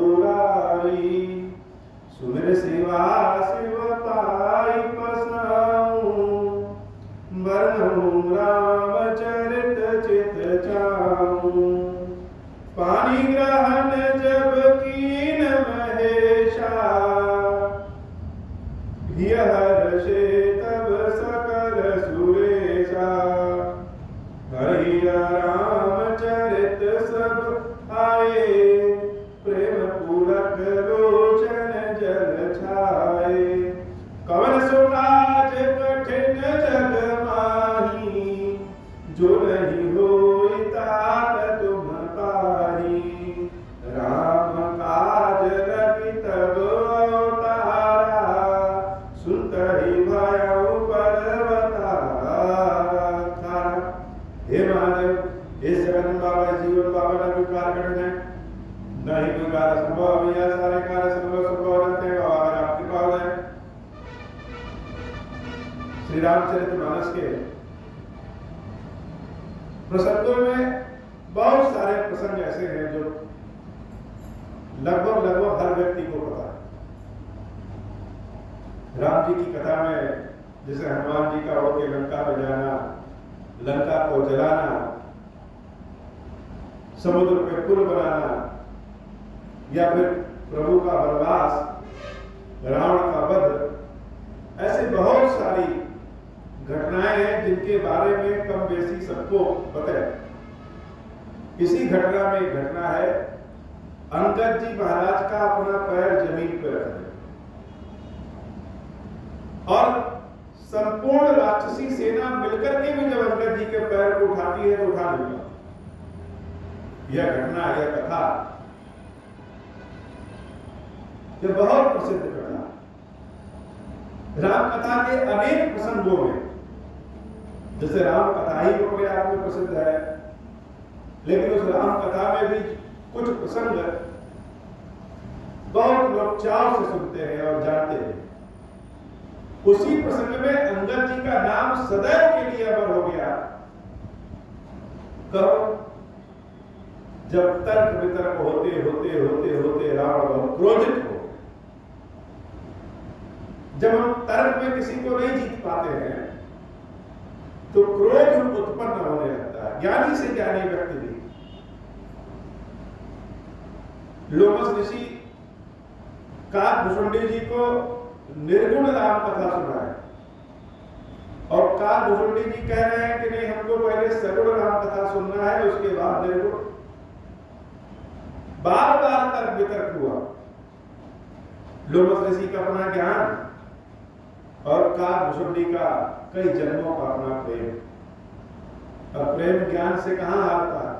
दुरारी, सुमिर शिवा शिव पाई पसाऊं, बरनऊं रामचरित चित चाऊं। पानी ग्रहण जब कीन महेशा, हर्षे तब सकल सुरेशा। हरिया रामचरित सब आए, प्रेम पूरक लोचन जल छाए। कवन सो काज कठिन जग माही, जो नहीं होई तात तुम पाही। राम काज लगी तब अवतारा, सुनतहि भयउ पर्वतारा। हे महादेव, इस जगत बाबा जीवन बाबा न कोई कार्य करना है, न ही कोई कार्य संभव है। यह सारे कार्य संभव रहते हैं अगर आपकी कृपा हो जाए। श्री रामचरितमानस के प्रसंगों में बहुत सारे प्रसंग ऐसे हैं जो लगभग हर व्यक्ति को पता है। राम जी की कथा में जैसे हनुमान जी का होके लंका में जाना, लंका को जलाना, समुद्र पे पुल बनाना, या फिर प्रभु का वनवास, रावण का वध, ऐसे बहुत सारी घटनाएं हैं जिनके बारे में कम बेसी सबको पता है। इसी घटना में एक घटना है, अंगद जी महाराज का अपना पैर जमीन पर रखना और संपूर्ण राक्षसी सेना मिलकर के भी जब अंगद जी के पैर को उठाती है तो उठा नहीं पाती। यह घटना, यह कथा, यह बहुत प्रसिद्ध कथा। राम कथा के अनेक प्रसंगों में, जैसे राम कथा ही अपने आप में प्रसिद्ध है, लेकिन उस राम कथा में भी कुछ प्रसंग बहुत लोग चाव से सुनते हैं और जानते हैं। उसी प्रसंग में अंगद जी का नाम सदैव के लिए अमर हो गया। कहो, जब तर्क वितर्क होते होते होते होते रावण बहुत क्रोधित हो। जब हम तर्क में किसी को नहीं जीत पाते हैं तो क्रोध उत्पन्न होने लगता है, ज्ञानी से ज्ञानी व्यक्ति भी। लोमस ऋषि काकभूषुंडी जी को निर्गुण राम कथा सुनाए और काकभूषुंडी जी कह रहे हैं कि नहीं, हमको पहले सगुण राम कथा सुनना है, उसके बाद निर्गुण। बार बार तर्क वितर्क हुआ। लोमस ऋषि का अपना ज्ञान और काकभूषुंडी का कई जन्मों का अपना प्रेम। अब प्रेम ज्ञान से कहां हारता है?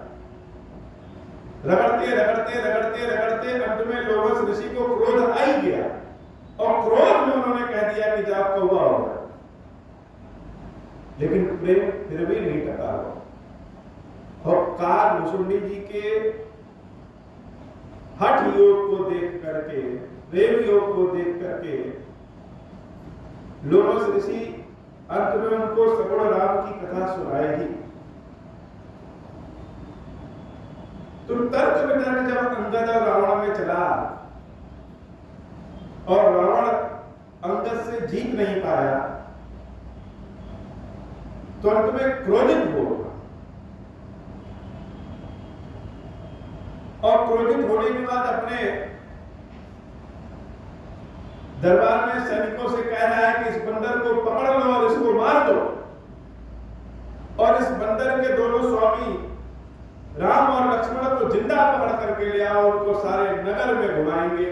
रगड़ते रगड़ते रगड़ते रगड़ते अंत में लोमस ऋषि को क्रोध आ ही गया और क्रोध में उन्होंने कह दिया कि जाओ कौवा होगा। लेकिन प्रेम फिर भी नहीं टका हुआ और काकभूषुंडी जी के हठ योग को देख करके, प्रेम योग को देख करके लोमस ऋषि अंत में उनको सगुण राम की कथा सुनाएगी। तो तर्क वितर्क जब अंगद और रावण में चला और रावण अंगद से जीत नहीं पाया तो अंत में क्रोधित हो और क्रोधित होने के बाद अपने दरबार में सैनिकों से कह रहा है कि इस बंदर को पकड़ लो और इसको मार दो और इस बंदर के दोनों स्वामी राम और लक्ष्मण को जिंदा पकड़ करके ले आओ, उनको सारे नगर में घुमाएंगे।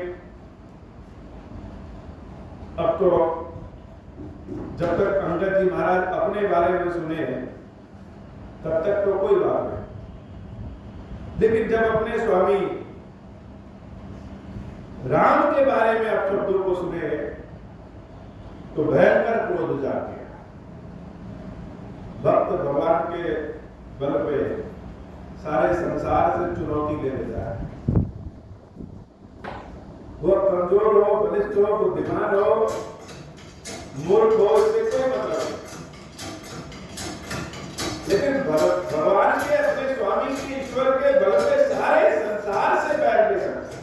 अब तो जब तक अंगद जी महाराज अपने बारे में सुने तब तक तो कोई बात नहीं, लेकिन जब अपने स्वामी राम के बारे में अपशब्दों को सुने तो भयंकर क्रोध जाग गया। भक्त भगवान के बल पे सारे संसार से चुनौती ले लेता है। वो कमजोर हो, बलिष्ठ हो, बुद्धिमान हो, मूर्ख हो, इससे कोई मतलब नहीं। लेकिन भगवान के, अपने स्वामी के, ईश्वर के बल पे सारे संसार से बैठ ले सकते।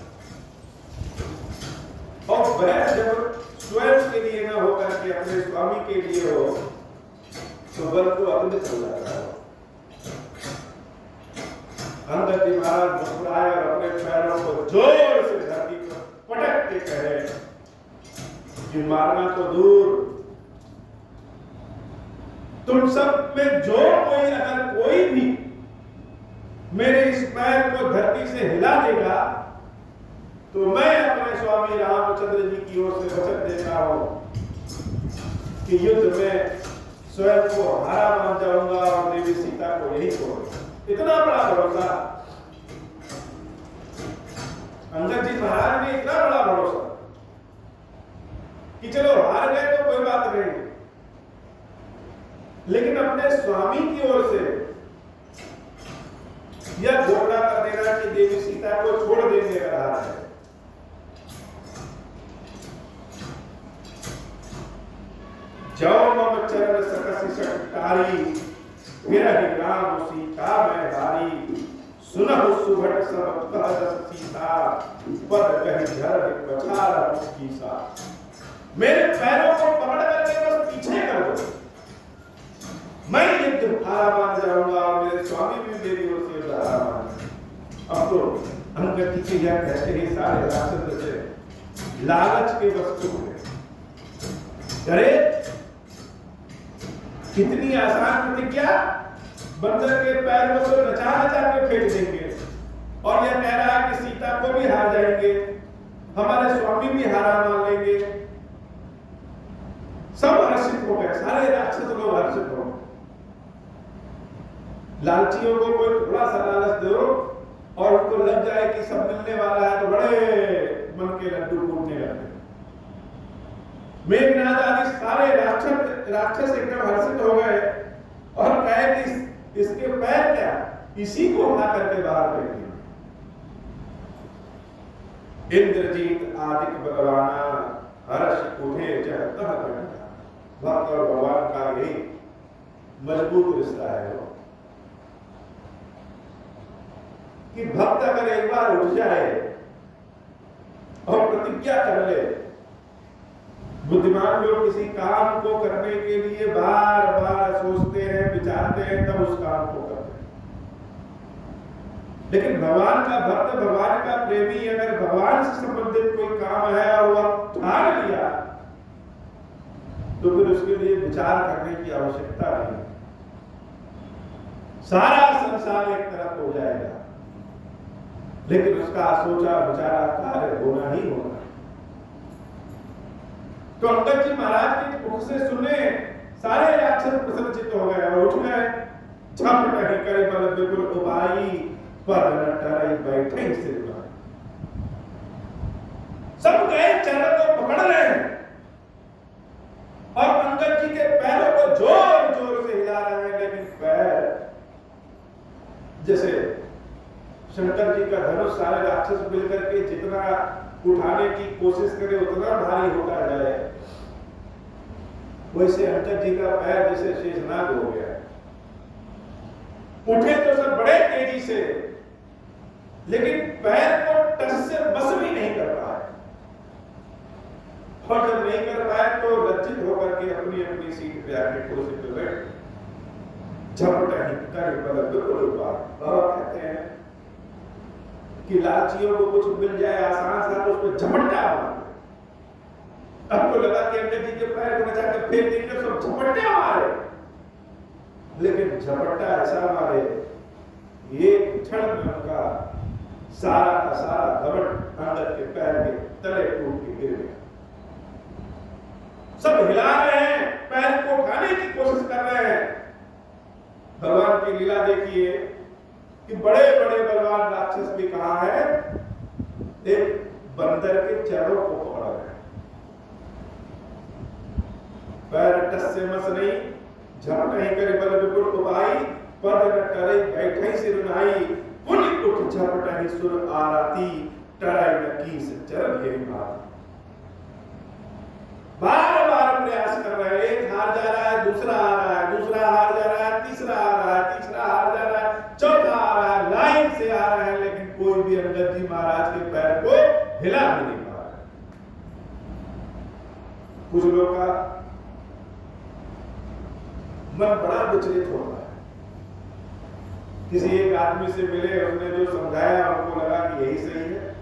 और बैर जब स्वयं के लिए ना होकर के अपने स्वामी के लिए हो तो बल को अतुलित हो जाता है। अंगद जी महाराज मुस्कुराए और अपने पैरों को जोर से धरती पर पटक के कहे कि मारना तो दूर, तुम सब में जो कोई अगर कोई भी मेरे इस पैर को धरती से हिला देगा तो मैं अपने स्वामी रामचंद्र जी की ओर से वचन देता हूं कि युद्ध में स्वयं को हारा मान जाऊंगा और देवी सीता को यही छोड़ूंगा। इतना बड़ा भरोसा अंगद जी महाराज ने, इतना बड़ा भरोसा कि चलो हार गए तो कोई बात नहीं, लेकिन अपने स्वामी की ओर से यह घोषणा कर देना कि देवी सीता को छोड़ देने का हार है। जाओ मम चरण सकसि सकटारी, विरहि राम सीता मैं हारी, सुनहु सुभट सब कहत सीता, पद कहि झर पछार कीसा। मेरे पैरों को पकड़ करके बस पीछे कर दो, मैं युद्ध हारा मान जाऊंगा और मेरे स्वामी भी मेरी ओर से हारा मान। अब तो अंगद जी के यह कहते ही सारे राक्षस से लालच के वस्तु हुए। अरे कितनी आसान प्रतिज्ञा, बंदर के पैर को तो नचा नचा के फेंक देंगे और यह कह रहा है कि सीता को भी हार जाएंगे, हमारे स्वामी भी हारा मान लेंगे। सब हर्षित हो गए, सारे राक्षस लोग हर्षित हो गए। लालचियों को कोई थोड़ा सा लालच दो और उनको लग जाए कि सब मिलने वाला है तो बड़े मन के लड्डू फूटने लगते। मेघनाद आदि सारे राक्षस एकदम हर्षित हो गए और कहे कि इसके पैर क्या, इसी को उठा करके बाहर फेंक दिया। इंद्रजीत आदित्य बलवाना, हर्ष उठे जहतह घंटा। भक्त और भगवान का यही मजबूत रिश्ता है कि भक्त अगर एक बार उठ जाए और प्रतिज्ञा कर ले, बुद्धिमान लोग किसी काम को करने के लिए बार बार सोचते हैं, विचारते हैं, तब उस काम को करते हैं। लेकिन भगवान का भक्त, भगवान का प्रेमी अगर भगवान से संबंधित कोई काम है और वह ठान लिया तो फिर उसके लिए विचार करने की आवश्यकता नहीं। सारा संसार एक तरफ हो जाएगा, लेकिन उसका सोचा विचारा कार्य होना ही होना। तो अंगद जी महाराज के मुख से सुने सारे राक्षस प्रसन्नचित्त हो गए और उठ गए। झप नहीं करे बल बिपुल उपाई, पद न टरई बैठे सिर पर। सब गए चरण को पकड़ रहे हैं और अंगद जी के पैरों को जोर जोर से हिला रहे हैं, लेकिन पैर जैसे शंकर जी का धनुष सारे राक्षस मिलकर के जितना उठाने की कोशिश करे उतना भारी होता जाए, वैसे अंगद जी का पैर जैसे शेषनाग हो गया। उठे तो सब बड़े तेजी से, लेकिन पैर को टस से बस भी नहीं कर पाए और जब नहीं कर पाए तो लज्जित होकर के अपनी अपनी सीट पे आके कुर्सी पे बैठ झपटा ही कर बिल्कुल बाबा कहते हैं कि लालचियों को कुछ मिल जाए आसान सा तो उस पर झपट्टा मार। अब तो लगा कि अंगद जी के पैर को नचा के फेंक देंगे, सब झपट्टा मारे, लेकिन झपट्टा ऐसा मारे एक क्षण में उनका सारा का सारा घमंड अंगद के पैर के तले टूट के गिर गया। सब हिला रहे हैं, पैर को उठाने की कोशिश कर रहे हैं। भगवान की लीला देखिए कि बड़े बड़े बलवान राक्षस भी कहां है, एक बंदर के चरणों को पकड़ा है। पैर टस से मस नहीं, झप नहीं करे बल बिपुल उपाई, पद न टरे बैठे सिर नाई, पुनि उठ झपटहि सुर आरती, टराई न कीस चरण घेरी भाती। बार बार प्रयास कर रहे हैं, एक हार जा रहा है, दूसरा आ रहा है, दूसरा हार जा रहा है, तीसरा आ रहा है, तीसरा हार जा रहा है, चौथा आ रहा है, लाइन से आ रहा है, लेकिन कोई भी अंगद जी महाराज के पैर को हिला भी नहीं पा रहा। कुछ लोग का मन बड़ा विचलित होता है। किसी एक आदमी से मिले, उसने जो समझाया उनको लगा कि यही सही है।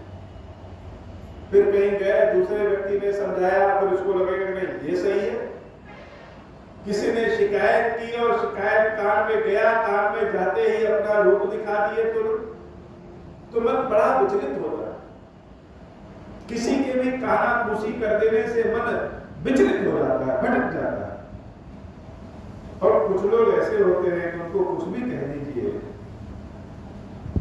फिर कहीं गए, दूसरे व्यक्ति ने समझाया, फिर उसको लगेगा कि नहीं ये सही है। किसी ने शिकायत की और शिकायत कान में गया, कान में जाते ही अपना रूप दिखा दिए तो मन बड़ा विचलित होता है। किसी के भी कानाफूसी कर देने से मन विचलित हो जाता है, भटक जाता है। और कुछ लोग ऐसे होते हैं कि उनको कुछ भी कह दीजिए,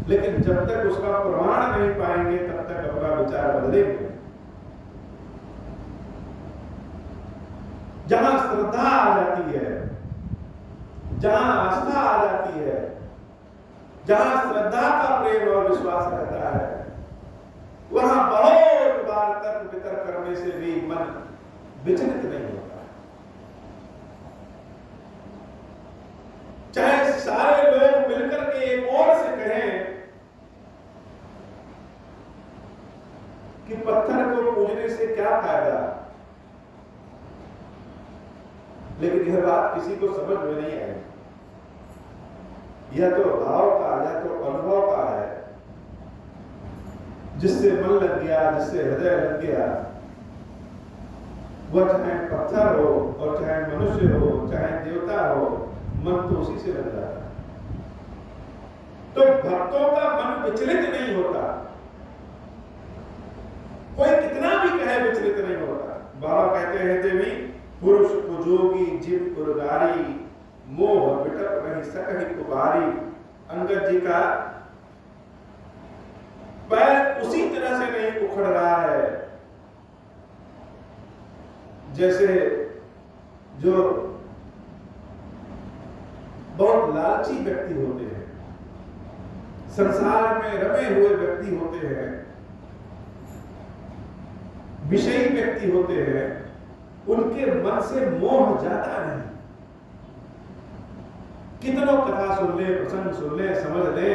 लेकिन जब तक उसका प्रमाण नहीं पाएंगे तब तक अपना विचार बदलेंगे। जहां श्रद्धा आ जाती है, जहां आस्था आ जाती है, जहां श्रद्धा का प्रेम और विश्वास रहता है, वहां बहुत बार तर्क वितर्क करने से भी मन विचलित नहीं होता। चाहे सारे लोग मिलकर के एक और से कहें कि पत्थर को पूजने से क्या फायदा, लेकिन यह बात किसी को समझ में नहीं आई। यह तो भाव का, यह तो अनुभव का है। जिससे मन लग गया, जिससे हृदय लग गया, वह चाहे पत्थर हो और चाहे मनुष्य हो, चाहे देवता हो, मन तो उसी से लग जाता है। तो भक्तों का मन विचलित नहीं होता। कोई कितना भी कहे विचलित नहीं होता। बाबा कहते हैं देवी पुरुष पुजोगी जिब उर्गारी, मोह विटप नहीं सकहि कुबारी। अंगद जी का पैर उसी तरह से नहीं उखड़ रहा है जैसे जो बहुत लालची व्यक्ति होते हैं, संसार में रमे हुए व्यक्ति होते हैं, विषयी व्यक्ति होते हैं, उनके मन से मोह जाता नहीं। कितनों कथा सुन ले, प्रसंग सुन ले, समझ ले,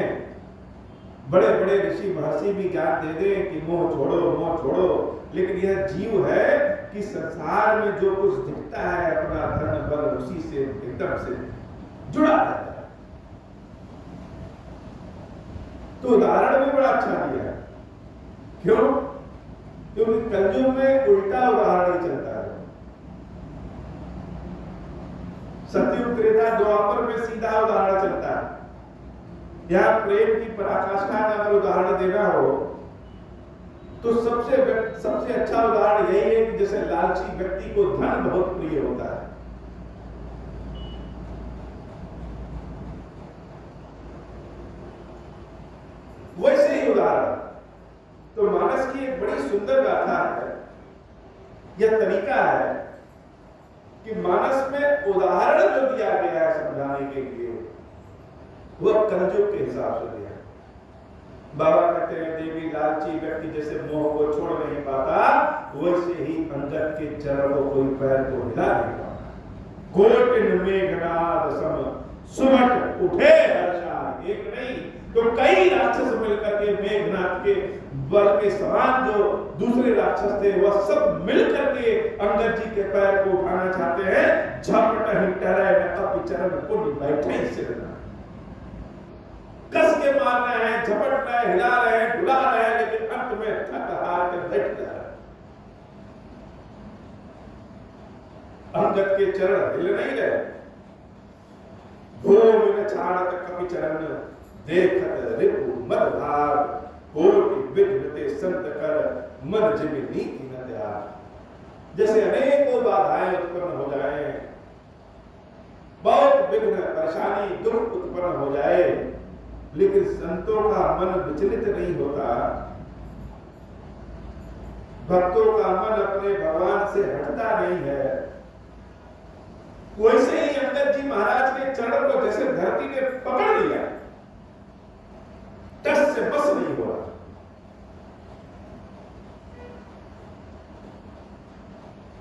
बड़े बड़े ऋषि महर्षि भी ज्ञान दे दें कि मोह छोड़ो, मोह छोड़ो, लेकिन यह जीव है कि संसार में जो कुछ दिखता है अपना धन बल उसी से एकदम से जुड़ा रहता है। तो उदाहरण भी बड़ा अच्छा दिया है। क्यों? क्योंकि कलयुग में उल्टा उदाहरण ही चलता है। सतयुग त्रेता द्वापर में सीधा उदाहरण चलता है। यहां प्रेम की पराकाष्ठा का अगर उदाहरण देना हो तो सबसे अच्छा उदाहरण यही है कि जैसे लालची व्यक्ति को धन बहुत प्रिय होता है, वैसे ही उदाहरण। तो मानस की एक बड़ी सुंदर गाथा है, यह तरीका है कि मानस में उदाहरण जो दिया गया है समझाने के लिए, वह कलयुग के हिसाब से दिया है। बाबा कहते हैं देवी लालची व्यक्ति जैसे मोह को छोड़ नहीं पाता, वैसे ही अंगद के चरण को कोई पैर को हिला नहीं पाता। कोटिन मेघनाद सम सुमट उठे हर्षा, एक नहीं तो कई राक्षस मिलकर के मेघनाथ के बल के समान जो दूसरे राक्षस थे वह सब मिलकर के अंगद जी के पैर को उठाना चाहते हैं। झपट ही टरे न कपि चरण पुण्य बैठे सिर, कस के मार रहे हैं, झपट रहे हैं, हिला रहे हैं, डुला रहे हैं, लेकिन अंत में थक हार के बैठ जा रहे हैं। अंगद के चरण हिल नहीं रहे। भूमि न छाड़त कपि चरण, देखत रिपु मद भाग, कोटि विघ्नते संत कर, मन जिमि नीति न त्याग। जैसे अनेकों बाधाएं उत्पन्न हो जाए, बहुत विघ्न परेशानी दुख उत्पन्न हो जाए, लेकिन संतों का मन विचलित नहीं होता। भक्तों का मन अपने भगवान से हटता नहीं है। वैसे ही अंगद जी महाराज के चरण को जैसे धरती ने पकड़ लिया, टस से बस नहीं हो रहा।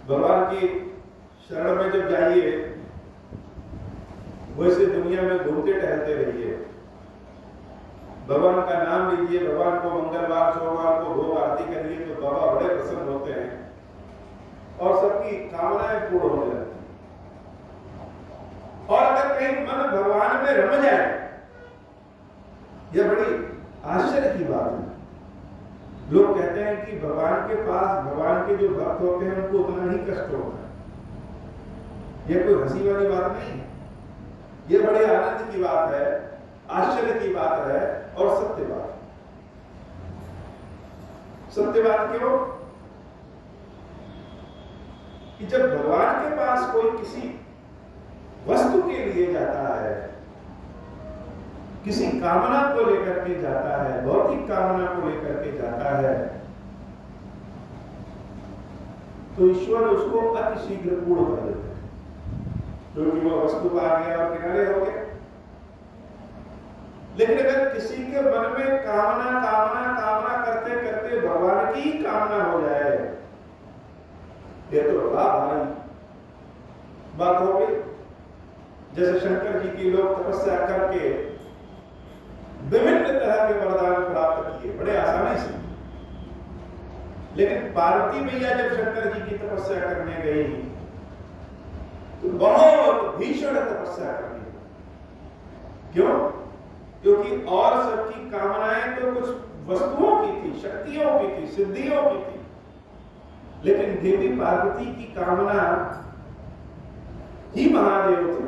भगवान की शरण में जब जाइए, वैसे दुनिया में घूमते टहलते रहिए, भगवान का नाम लीजिए, भगवान को मंगलवार सोमवार को भोग आरती करिए तो बाबा बड़े प्रसन्न होते हैं और सबकी उनकी कामनाएं पूर्ण होने लगती हैं। और अगर कहीं मन भगवान में रम जाए, यह बड़ी आश्चर्य की बात है। लोग कहते हैं कि भगवान के पास, भगवान के जो भक्त होते हैं उनको उतना ही कष्ट होता है। यह कोई हंसी वाली बात नहीं है, यह बड़े आनंद की बात है, आश्चर्य की बात है और सत्य बात है। सत्य बात क्यों? कि जब भगवान के पास कोई किसी वस्तु के लिए जाता है, किसी कामना को लेकर के जाता है, भौतिक कामना को लेकर के जाता है, तो ईश्वर उसको अति शीघ्र पूर्ण कर देते हैं, क्योंकि वो वस्तु आ गया और किनारे हो गया। लेकिन अगर किसी के मन में कामना कामना कामना करते करते भगवान की ही कामना हो जाए, ये तो बड़ा भारी बात हो गई। जैसे शंकर जी की लोग तपस्या करके विभिन्न तरह के वरदान प्राप्त किए बड़े आसानी से, लेकिन पार्वती मैया जब शंकर जी की तपस्या करने गई तो बहुत भीषण तपस्या करनी। क्यों? क्योंकि और सबकी कामनाएं तो कुछ वस्तुओं की थी, शक्तियों की थी, सिद्धियों की थी, लेकिन देवी पार्वती की कामना ही महादेव थे।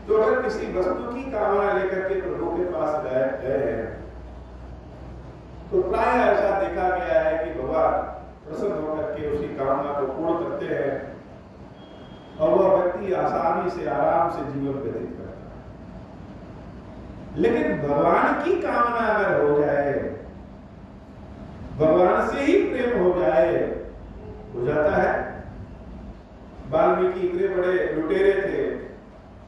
तो अगर किसी वस्तु की कामना लेकर के प्रभु के पास गए हैं, तो प्राय ऐसा देखा गया है कि भगवान प्रसन्न होकर के उसकी कामना को पूर्ण करते हैं और वह व्यक्ति आसानी से, आराम से जीवन व्यतीत करता है। लेकिन भगवान की कामना अगर हो जाए, भगवान से ही प्रेम हो जाए, हो जाता है। वाल्मीकि इतने बड़े लुटेरे थे,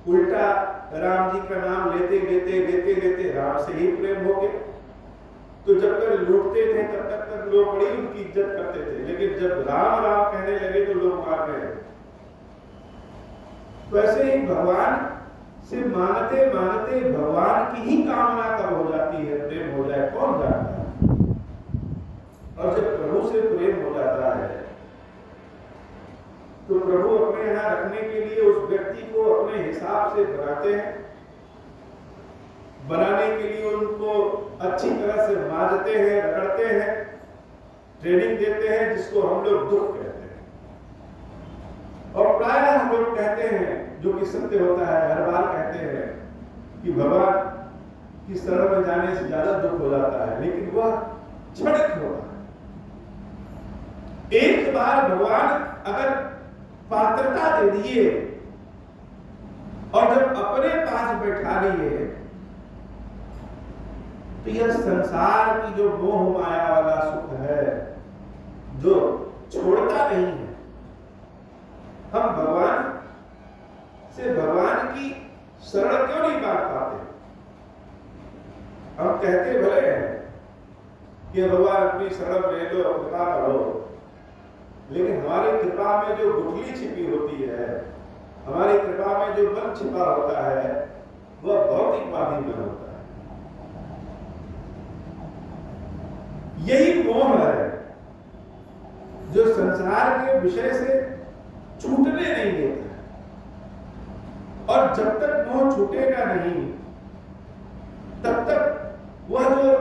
उल्टा राम जी का नाम लेते लेते लेते लेते राम से ही प्रेम हो गया। तो जब तक लूटते थे तब तक लोग बड़ी उनकी इज्जत करते थे, लेकिन जब राम राम कहने लगे तो लोग मार गए। तो ऐसे ही भगवान से मानते मानते भगवान की ही कामना कब हो जाती है, प्रेम हो जाए, कौन जानता है। और जब प्रभु से प्रेम हो जाता है तो प्रभु अपने यहां रखने के लिए उस व्यक्ति को अपने हिसाब से बनाते हैं। बनाने के लिए उनको अच्छी तरह से मांजते हैं, रगड़ते हैं, ट्रेनिंग देते हैं, जिसको हम लोग दुख कहते हैं। और प्रायः हम लोग कहते हैं, जो कि सत्य होता है, हर बार कहते हैं कि भगवान की शरण में जाने से ज्यादा दुख हो जाता है, लेकिन वह क्षणिक होता है। एक बार भगवान अगर पात्रता दे दिए और जब अपने पास बैठा लिए तो यह संसार की जो मोह माया वाला सुख है, जो छोड़ता नहीं है, हम भगवान से भगवान की शरण क्यों नहीं मांग पाते? हम कहते भले हैं कि भगवान अपनी शरण ले लो, कृपा करो, लेकिन हमारी कृपा में जो गुठली छिपी होती है, हमारी कृपा में जो बल छिपा होता है, वह भौतिकवादी में होता है। यही मोह है जो संसार के विषय से छूटने नहीं देता। और जब तक मोह छूटेगा नहीं, तब तक वह जो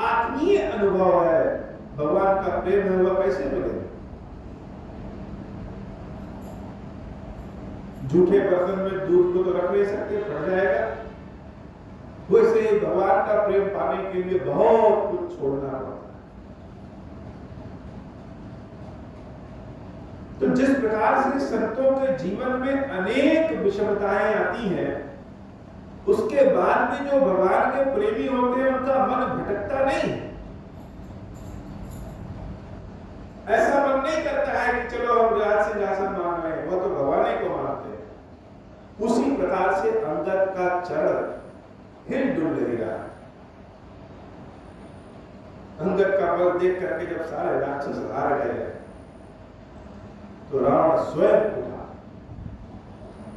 आत्मीय अनुभव है, भगवान का प्रेम है, वह कैसे मिलेगा? झूठे बर्तन में दूध को तो रख नहीं सकते, फट जाएगा। वैसे भगवान का प्रेम पाने के लिए बहुत कुछ छोड़ना पड़ता है। तो जिस प्रकार से संतों के जीवन में अनेक विषमताएं आती हैं, उसके बाद भी जो भगवान के प्रेमी होते हैं उनका मन भटकता नहीं है। ऐसा मन नहीं करता है कि चलो हम राज सिंहासन मांग रहे हैं, वो तो भगवान ही को मांगते हैं। उसी प्रकार से अंगद का चरण हिल डुल नहीं रहा। अंगद का बल देख करके जब सारे राक्षस हार गए तो रावण स्वयं उठा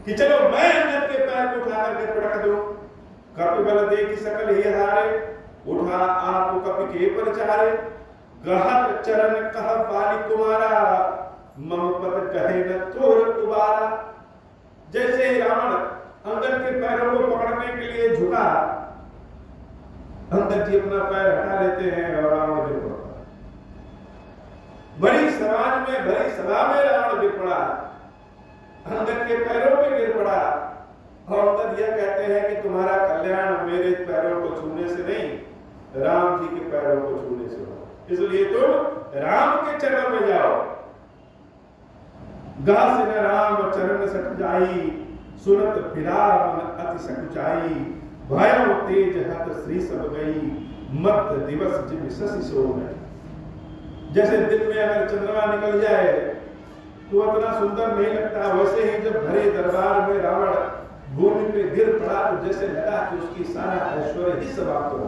कि चलो मैं अंगद के पैर को उठा करके पटक दूं। कपि बल दे की सकल ही हारे, उठा आप कपि के पर चारे, गहत चरण कह पाली कुमारा, मम पद कहे न तोर उबारा। जैसे ही रावण अंगद के पैरों को पकड़ने के लिए झुका, अंगद जी अपना पैर हटा लेते हैं और रावण गिर पड़ता है। बड़ी समाज में, बड़ी सभा में रावण गिर पड़ा, अंगद के पैरों पे गिर पड़ा और अंगद यह कहते हैं कि तुम्हारा कल्याण मेरे पैरों को छूने से नहीं, राम जी के पैरों को छूने से हो, इसलिए तुम राम के चरण में जाओ। गास न राम चरण सट जाई, सुनत फिरा मन अति सकुचाई। भयउ तेज हत श्री सब गई, मत दिवस जिम शशि सो गई। जैसे दिन में अगर चंद्रमा निकल जाए तो इतना सुंदर नहीं लगता, वैसे ही जब भरे दरबार में रावण भूमि पे गिर पड़ा तो जैसे लगा कि उसकी सारा ऐश्वर्य ही समाप्त हो।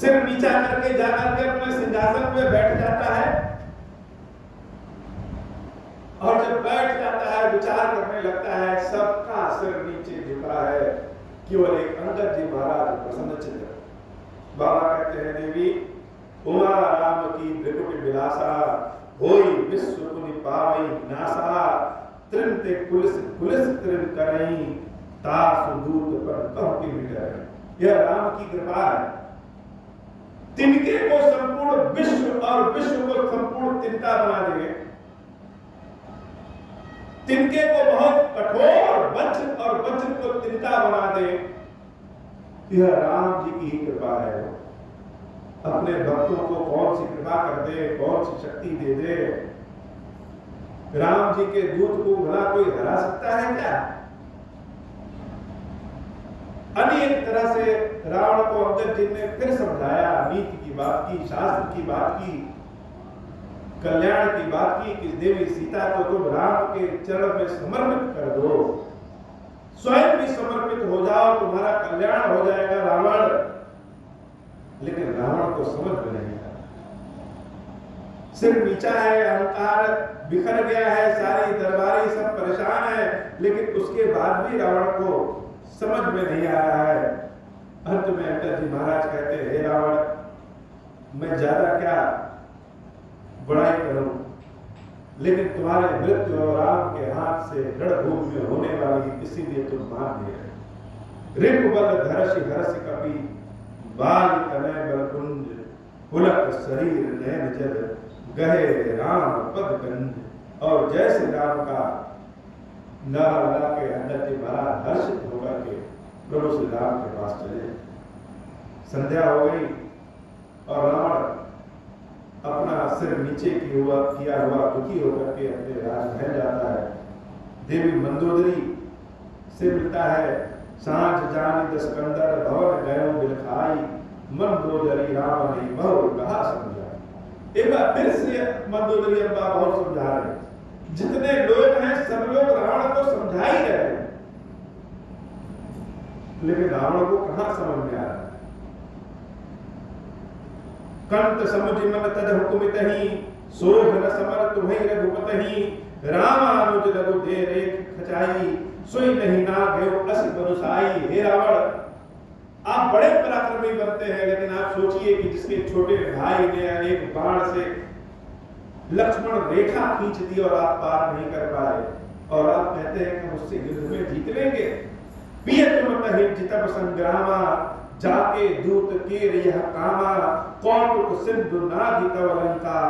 सिर नीचा करके जाकर के अपने सिंहासन पे बैठ जाता है और जब बैठ जाता है विचार करने लगता है, सबका सिर नीचे झुका है, केवल एक अंगद जी महाराज प्रसन्न चित्त। बाबा कहते हैं देवी उमा राम की त्रिकुट विलासा, होई विश्व पुनि पावई नासा। त्रिनते कुलिस कुलिस त्रिन करई, तासु दूत पर कह के मिटै। यह राम की कृपा है। तिनके को संपूर्ण विश्व और विश्व को संपूर्ण तिनका बना देंगे। तिनके को बहुत कठोर वज्र और वज्र को तिनका बना दे, यह राम जी की ही कृपा है। अपने भक्तों को कौन सी कृपा कर दे, कौन सी शक्ति दे दे। राम जी के दूत को भला कोई हरा सकता है क्या? अनेक तरह से रावण को अंगद जी ने फिर समझाया, नीति की बात की, शास्त्र की बात की, कल्याण की बात की कि देवी सीता को तुम राम के चरण में समर्पित कर दो, स्वयं भी समर्पित हो जाओ, तुम्हारा कल्याण हो जाएगा रावण। लेकिन रावण को समझ में नहीं आया, सिर नीचा है, अहंकार बिखर गया है, सारी दरबारी सब परेशान है, लेकिन उसके बाद भी रावण को समझ में नहीं आ रहा है। अंत में अंगद जी महाराज कहते हैं, हे रावण मैं ज्यादा क्या बड़ाई करूं, लेकिन तुम्हारे मृत्यु और राम के हाथ से रणभूमि में होने वाली, इसीलिए तुम मान गए। रिपुबल धरषि हर्ष कपि, बाल तनय बल कुंज, पुलक शरीर नयन जल, गहे राम पद गंज। और जैसे राम का नारा लगा के अंगद जी महाराज हर्षित होकर के प्रभु श्री राम के पास चले। संध्या हो गई और रावण अपना सिर नीचे किया हुआ दुखी होकर के अपने राजमहल जाता है। देवी मंदोदरी से मिलता है, सांझ जानी दस कंदर, भवन गयो बिलखाई, मंदोदरी राम ने बहुत कहा समझा। एक बार फिर से मंदोदरी अम्बा बहुत समझा रहे, जितने लोग हैं सब लोग रावण को समझा ही रहे हैं, लेकिन रावण को कहां समझ में आ रहा है। कंत समुझ मन तद हुकुमित ही, सोह न समर तुम्हें रघुपति। रामानुज रघु दे रेख खचाई, सोई नहीं ना गयो अस बनुसाई। हे रावण आप बड़े पराक्रमी बनते हैं, लेकिन आप सोचिए कि जिसके छोटे भाई ने एक बाण से लक्ष्मण रेखा खींच दी और आप पार नहीं कर पाए, और आप कहते हैं कि मुझसे युद्ध में जीत लेंगे। पिय तुम कहि जितब संग्रामा, जाके दूत के यह कामा। कौटुक सिंधु नादि तव लंका,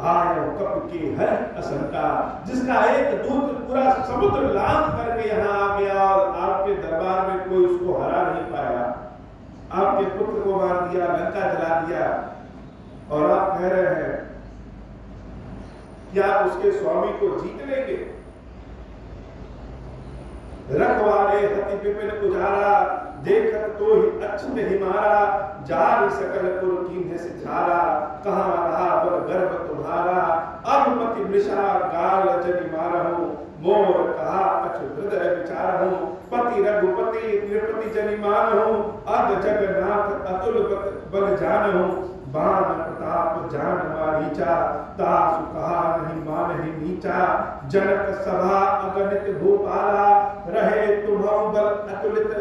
आयो कप के हर असंका। जिसका एक दूत पूरा समुद्र लांघ करके यहाँ आ गया और आपके दरबार में कोई उसको हरा नहीं पाया, आपके पुत्र को मार दिया, लंका जला दिया, और आप कह रहे हैं क्या उसके स्वामी को जीत लेंगे। रखवाले हति विपिन उजारा, देखत तो ही अच्युत ही मारा। जारी सकल पुर कीन्हे से झारा, कहाँ रहा बल गर्भ तुम्हारा। अब पति मृषा गाल जनि मारहु, मोर कहा अच्युत हृदय विचारहु। पति रघुपति नृपति जनि मानहु, अग जगन्नाथ अतुल बल जानहु। बाण प्रताप जान मारीचा, तासु कहा नहीं मानहि नीचा। जनक सभा अगणित भूपाला, रहे तुम्हु बल अतुलित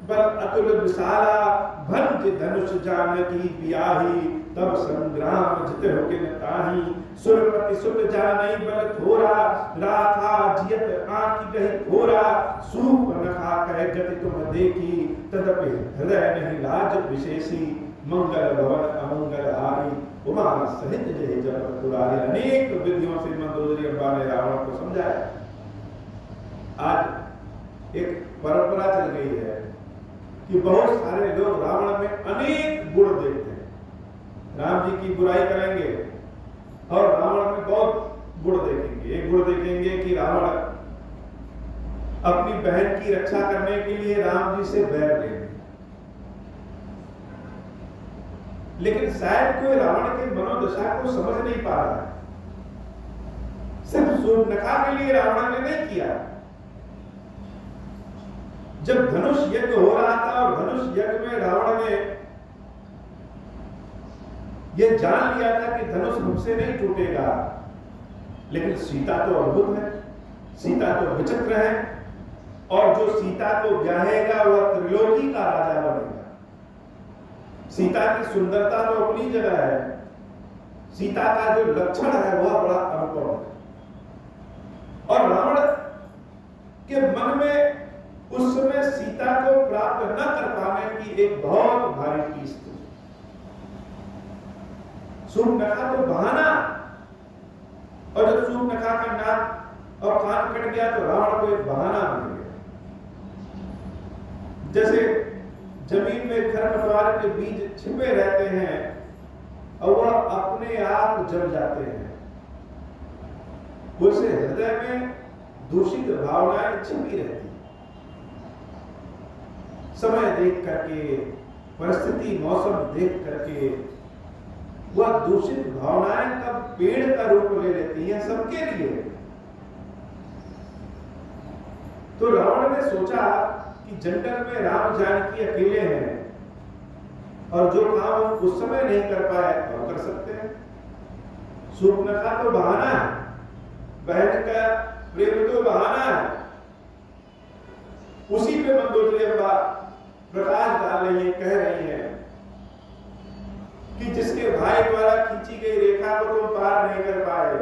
बल अतुल विशाला भंज धनुष जानकी बियाही तब संग्राम जित होके न ताही सुरपति सुत जानई बल थोरा राथा जियत आंख गही घोरा सूप न खा कह गति तुम देखी तदपि हृदय नहीं लाज विशेषी मंगल भवन अमंगल हारी उमा सहित जय जगत पुरारी। अनेक विधियों से मंदोदरी अम्बा ने रावण को समझाया। आज एक परंपरा चल गई है कि बहुत सारे लोग रावण में अनेक गुण देखते हैं। राम जी की बुराई करेंगे और रावण में बहुत गुण देखेंगे। एक गुण देखेंगे कि रावण अपनी बहन की रक्षा करने के लिए राम जी से बैर लेंगे, लेकिन शायद कोई रावण की मनोदशा को समझ नहीं पा रहा है। सिर्फ शूर्पणखा के लिए रावण ने नहीं किया। जब धनुष यज्ञ हो रहा था और धनुष यज्ञ में रावण ने यह जान लिया था कि धनुष हमसे नहीं टूटेगा, लेकिन सीता तो अद्भुत है, सीता तो विचित्र है, और जो सीता को ब्याहेगा वह त्रिलोकी का राजा बनेगा। सीता की सुंदरता तो अपनी जगह है, सीता का जो लक्षण है वह बड़ा अनुपम है। और रावण के मन में उस समय सीता को प्राप्त न कर पाने की एक बहुत भारी चीज थी। शूर्पणखा तो बहाना, और जब शूर्पणखा का नाक और कान कट गया तो रावण को एक बहाना मिल गया। जैसे जमीन में खरपतवार के बीज छिपे रहते हैं और वह अपने आप जम जाते हैं, वैसे हृदय में दूषित भावनाएं छिपी रहती। समय देख करके, परिस्थिति मौसम देख करके वह दूषित भावनाएं कब पेड़ का रूप ले लेती हैं सबके लिए। तो रावण ने सोचा कि जंगल में राम जानकी अकेले हैं और जो काम हम उस समय नहीं कर पाए और कर सकते हैं। शूर्पणखा तो बहाना है, बहन का प्रेम तो बहाना है, उसी पे मंदोदरी अम्बा प्रकाश डाल रही है, कह रही है कि जिसके भाई द्वारा खींची गई रेखा को तुम पार नहीं कर पाए,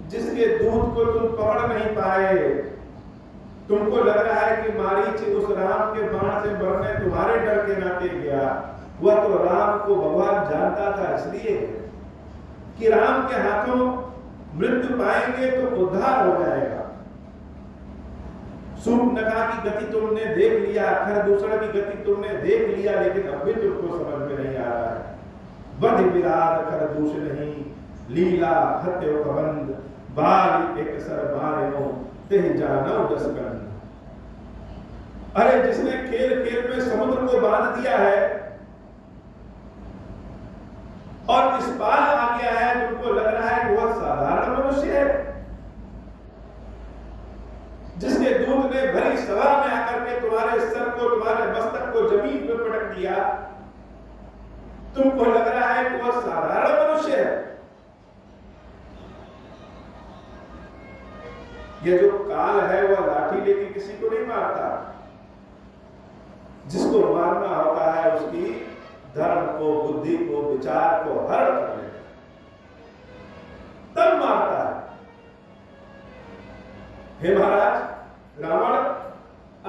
जिसके दूध को तुम पकड़ नहीं पाए, तुमको लग रहा है कि मारीच उस राम के बाण से मरने तुम्हारे डर के नाते गया, वह तो राम को भगवान जानता था, इसलिए कि राम के हाथों मृत्यु पाएंगे तो उद्धार हो जाएगा। शूर्पणखा की गति तुमने देख लिया, खरदूषण की गति तुमने देख लिया, लेकिन अब भी तुमको समझ में नहीं आ रहा है। बध विराट खरदूष नहीं, लीला हत्यो कबंध, बाल एक सर मारे तेहि जानो दस गंध। अरे जिसने खेल खेल में समुद्र को बांध दिया है और इस पार आ गया है, तुमको लग रहा है कि वह साधारण मनुष्य है। जिसके दूत ने भरी सभा में आकर के तुम्हारे सर को, तुम्हारे मस्तक को जमीन पर पटक दिया, तुमको लग रहा है कि वह साधारण मनुष्य है। यह जो काल है वह लाठी लेके किसी को नहीं मारता, जिसको मारना होता है उसकी धर्म को, बुद्धि को, विचार को हरण कर लेता, तब मारता है। हे महाराज, रावण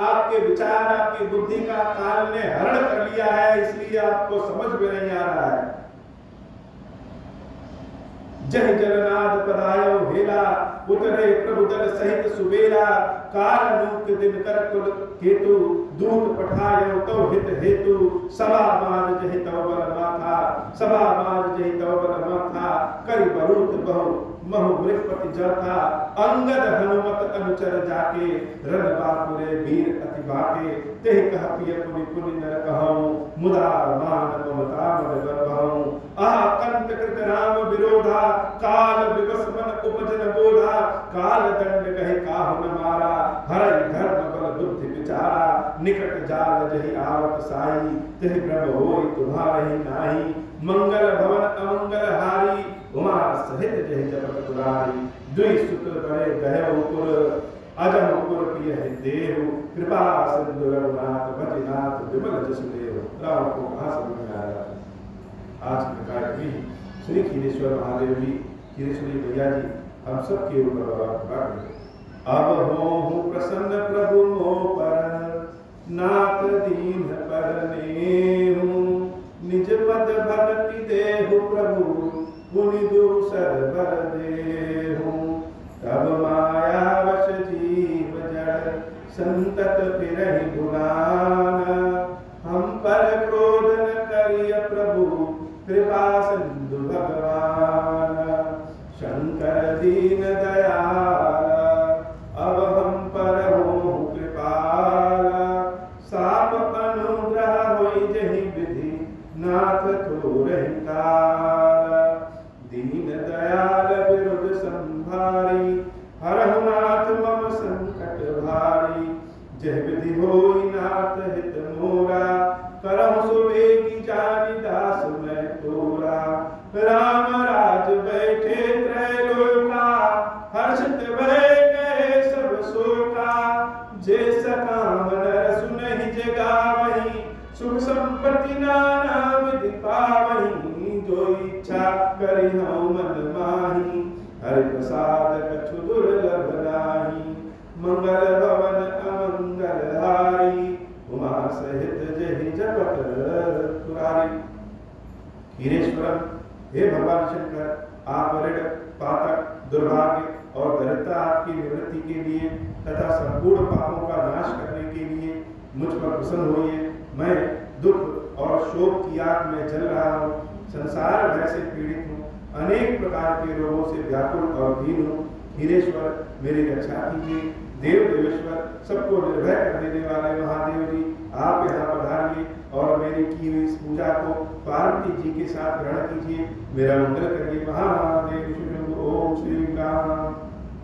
आपके विचार, आपकी बुद्धि का काल ने हरण कर लिया है, इसलिए आपको समझ में नहीं आ रहा है। जय जगन्नाथ पदायो हेला, उतरे प्रभु दल सहित सुबेला, काल अनुक दिन कर कुल केतु, दूत पठायो तो हित हेतु, सभा मान जहि तव बल माथा, सभा मान जहि तव बल माथा, करि बरूत बहु महु मृगपति जरथा, अंगद हनुमत अनुचर जाके, रन बापुरे वीर अति बाके, तेहि कह पिय पुनि पुनि नर कहूं, मुदा मान ममता मद गर्भहूं, आह कंत कृत राम विरोधा, काल विवश मन उपजन बोधा, काल दंड कहे काहु न मारा, हरि धर्म बल बुद्धि विचारा, निकट जाल जहि आवत साई, तेहि ब्रह्म होई तुम्हारे नाही, मंगल भवन अमंगल हारी, उमा सहित जहि जगत पुरारी, दुई सुत बड़े गहे पुर, अजमुकुर प्रिय देव कृपा सिंधु रघुनाथ भजनाथ विमल जसुदेव। रावण को कहाँ समझ में आया? आज के कार्यक्रम श्री खीरेश्वर महादेव जी, खीरेश्वरी भैया जी हम सब के ऊपर कृपा करें। अब हो प्रसन्न प्रभु मो पर, नाथ दीन पर नेहु, निज पद भक्ति देहु प्रभु, पुनि दूसर बर देहु। तब माया वश जीव जड़, संतत फिरहि गुणाना, हम पर क्रोध न करिय प्रभु, कृपा सिंधु भगवान। शंकर दीन दयाला, अब हम पर हो कृपाला, साप अनुग्रह होई जहि विधि, नाथ थोरहि काला। दीन दयाल विरुद्ध संभारी, हरहु नाथ मम संकट भारी। जह विधि होई नाथ हित मोरा, करहु सुबेगी जानि दास मैं तोरा। राम राज बैठे त्रैलोका, हर्षित भय गए सब शोका। जे सकाम नर सुनहि जगावहि, सुख संपत्ति नाना विधि पावहि। जो इच्छा करि हऊँ मन माही, हरि प्रसाद कछु दुर्लभ नाही। मंगल भवन अमंगल हारी, उमा सहित जहि जपत पुरारी। खीरेश्वरम, हे भगवान शंकर, आप ऋण पातक दुर्भाग्य और दरिद्रता आपकी निवृत्ति के लिए तथा संपूर्ण पापों का नाश करने के लिए मुझ पर प्रसन्न होइए। मैं दुख और शोक की आग में जल रहा हूँ, संसार भय से पीड़ित हूँ, अनेक प्रकार के रोगों से व्याकुल और दीन हूँ। खीरेश्वर, मेरी रक्षा कीजिए। देव देवेश्वर, सबको निर्भय कर देने वाले महादेव जी, आप यहाँ पधारिए और मेरी की हुई इस पूजा को पार्वती जी के साथ ग्रहण कीजिए। मेरा मंगल करिए। महादेव शिव शंभो।